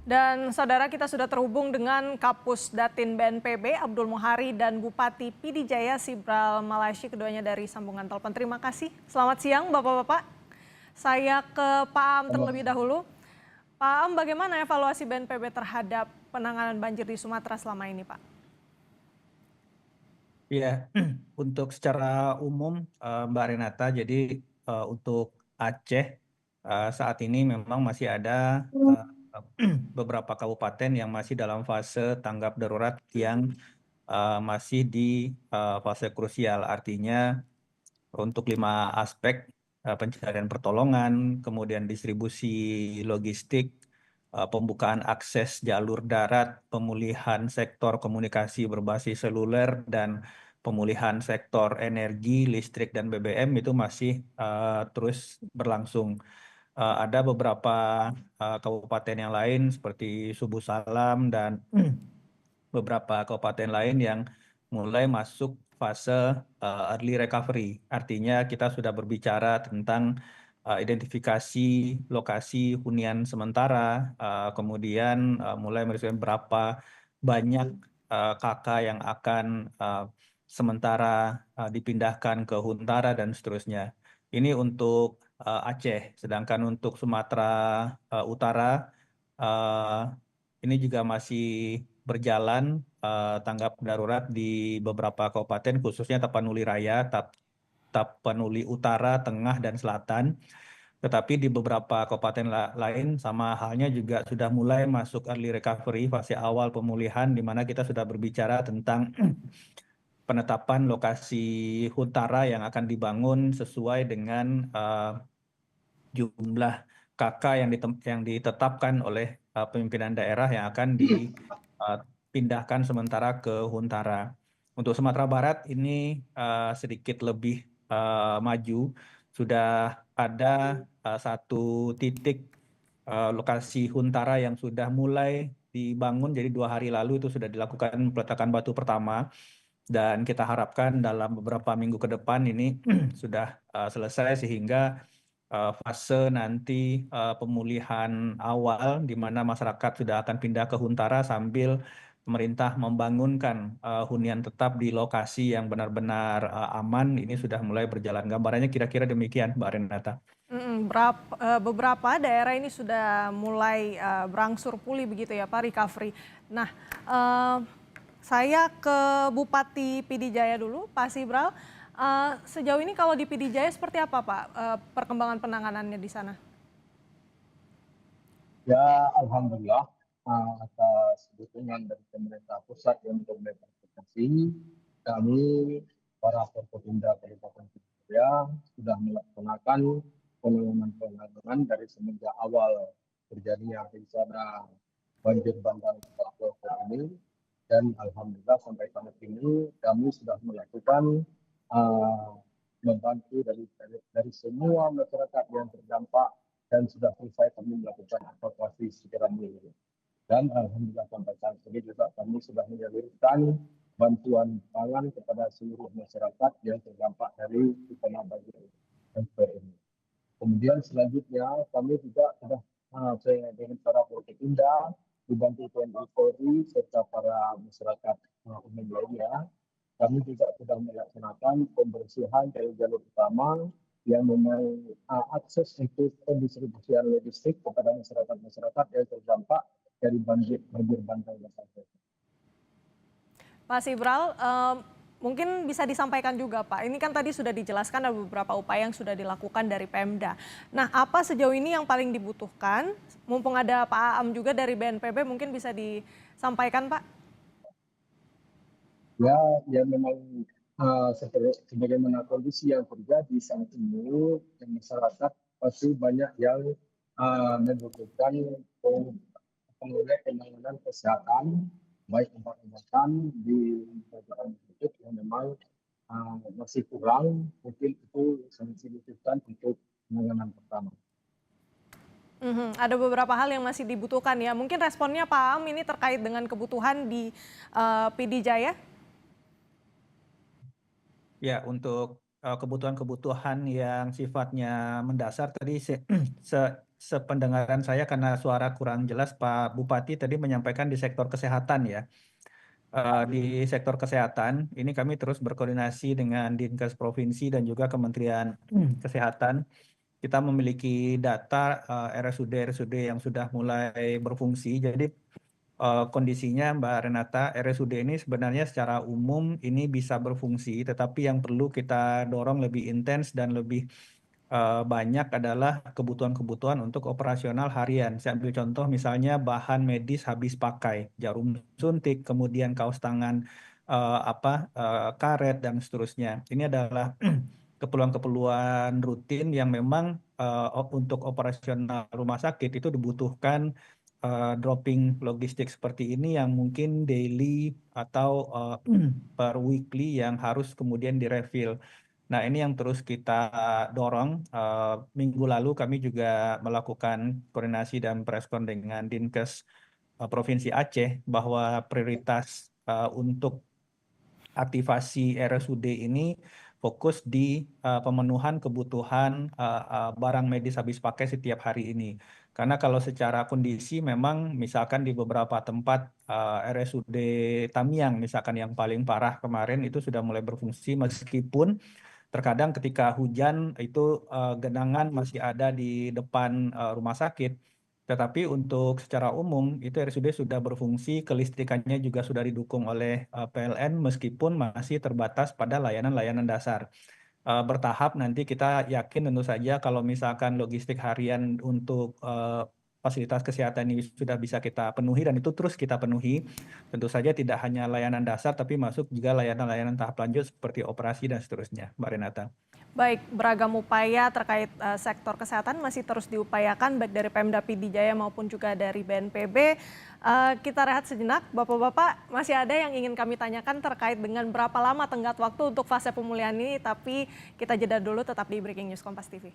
Dan saudara, kita sudah terhubung dengan Kapus Datin BNPB Abdul Muhari dan Bupati PD Jaya Sibral Malaysi, keduanya dari sambungan telepon. Terima kasih. Selamat siang Bapak-Bapak. Saya ke Pak Am terlebih dahulu. Pak Am, bagaimana evaluasi BNPB terhadap penanganan banjir di Sumatera selama ini, Pak? Ya, untuk secara umum Mbak Renata, jadi untuk Aceh saat ini memang masih ada beberapa kabupaten yang masih dalam fase tanggap darurat yang masih di fase krusial. Artinya untuk 5 aspek pencarian pertolongan, kemudian distribusi logistik, pembukaan akses jalur darat, pemulihan sektor komunikasi berbasis seluler, dan pemulihan sektor energi, listrik, dan BBM itu masih terus berlangsung. Ada beberapa kabupaten yang lain seperti Subu Salam dan beberapa kabupaten lain yang mulai masuk fase early recovery. Artinya kita sudah berbicara tentang identifikasi lokasi hunian sementara, kemudian mulai merilis berapa banyak kakak yang akan sementara dipindahkan ke Huntara dan seterusnya. Ini untuk Aceh, sedangkan untuk Sumatera Utara eh, ini juga masih berjalan tanggap darurat di beberapa kabupaten, khususnya Tapanuli Raya, Tapanuli Utara, Tengah, dan Selatan. Tetapi di beberapa kabupaten lain sama halnya juga sudah mulai masuk early recovery, fase awal pemulihan, di mana kita sudah berbicara tentang penetapan lokasi huntara yang akan dibangun sesuai dengan jumlah kakak yang ditetapkan oleh pimpinan daerah yang akan dipindahkan sementara ke Huntara. Untuk Sumatera Barat ini sedikit lebih maju, sudah ada satu titik lokasi Huntara yang sudah mulai dibangun, jadi 2 hari lalu itu sudah dilakukan peletakan batu pertama. Dan kita harapkan dalam beberapa minggu ke depan ini sudah selesai sehingga fase nanti pemulihan awal di mana masyarakat sudah akan pindah ke Huntara sambil pemerintah membangunkan hunian tetap di lokasi yang benar-benar aman, ini sudah mulai berjalan. Gambarannya kira-kira demikian, Mbak Renata. Beberapa daerah ini sudah mulai berangsur pulih begitu ya Pak, recovery. Nah, eh, saya ke Bupati PD Jaya dulu, Pak Sibral. Sejauh ini kalau di PD Jaya seperti apa Pak perkembangan penanganannya di sana? Ya, alhamdulillah atas dukungan dari pemerintah pusat yang berkomunikasi, kami para Forkopimda Kabupaten Jaya sudah melaksanakan penanganan dari semenjak awal terjadinya bencana banjir bandang Lombok ini, dan alhamdulillah sampai saat ini kami sudah melakukan uh, membantu dari semua masyarakat yang terdampak, dan sudah selesai kami melakukan evakuasi secara menyeluruh. Dan alhamdulillah sampai saat ini juga kami sudah menyalurkan bantuan pangan kepada seluruh masyarakat yang terdampak dari bencana banjir ini. Kemudian selanjutnya kami juga sudah dengan para Forkopimda dibantu TNI Polri serta para masyarakat umum lainnya, kami juga sudah melaksanakan pembersihan dari jalur utama yang memang akses untuk pendistribusian logistik kepada masyarakat-masyarakat yang terdampak dari banjir bandang yang terjadi. Pak Sibral, mungkin bisa disampaikan juga Pak, ini kan tadi sudah dijelaskan ada beberapa upaya yang sudah dilakukan dari Pemda. Nah, apa sejauh ini yang paling dibutuhkan? Mumpung ada Pak Aam juga dari BNPB, mungkin bisa disampaikan Pak. Ya memang sebagaimana kondisi yang terjadi saat ini, masyarakat pasti banyak yang membutuhkan penanganan kesehatan, baik obat-obatan di bagian hidup yang memang masih kurang, mungkin itu sangat dibutuhkan untuk penanganan pertama. Ada beberapa hal yang masih dibutuhkan ya. Mungkin responnya Pak Aam ini terkait dengan kebutuhan di PD Jaya. Ya, untuk kebutuhan-kebutuhan yang sifatnya mendasar tadi sependengaran saya karena suara kurang jelas, Pak Bupati tadi menyampaikan di sektor kesehatan ya. Di sektor kesehatan ini kami terus berkoordinasi dengan Dinkes Provinsi dan juga Kementerian Kesehatan. Kita memiliki data RSUD-RSUD yang sudah mulai berfungsi. Jadi kondisinya Mbak Renata, RSUD ini sebenarnya secara umum ini bisa berfungsi, tetapi yang perlu kita dorong lebih intens dan lebih banyak adalah kebutuhan-kebutuhan untuk operasional harian. Saya ambil contoh misalnya bahan medis habis pakai, jarum suntik, kemudian kaos tangan, karet dan seterusnya. Ini adalah keperluan-keperluan rutin yang memang untuk operasional rumah sakit itu dibutuhkan dropping logistik seperti ini yang mungkin daily atau per weekly yang harus kemudian direfill. Nah, ini yang terus kita dorong. Minggu lalu kami juga melakukan koordinasi dan preskon dengan Dinkes Provinsi Aceh bahwa prioritas untuk aktivasi RSUD ini fokus di pemenuhan kebutuhan barang medis habis pakai setiap hari ini. Karena kalau secara kondisi memang misalkan di beberapa tempat RSUD Tamiang misalkan yang paling parah kemarin itu sudah mulai berfungsi meskipun terkadang ketika hujan itu genangan masih ada di depan rumah sakit. Tetapi untuk secara umum itu RSUD sudah berfungsi, kelistrikannya juga sudah didukung oleh PLN meskipun masih terbatas pada layanan-layanan dasar. Bertahap nanti kita yakin tentu saja kalau misalkan logistik harian untuk fasilitas kesehatan ini sudah bisa kita penuhi dan itu terus kita penuhi. Tentu saja tidak hanya layanan dasar tapi masuk juga layanan-layanan tahap lanjut seperti operasi dan seterusnya, Mbak Renata. Baik, beragam upaya terkait sektor kesehatan masih terus diupayakan baik dari Pemda PD Jaya maupun juga dari BNPB. Kita rehat sejenak, Bapak-Bapak masih ada yang ingin kami tanyakan terkait dengan berapa lama tenggat waktu untuk fase pemulihan ini, tapi kita jeda dulu tetap di Breaking News Kompas TV.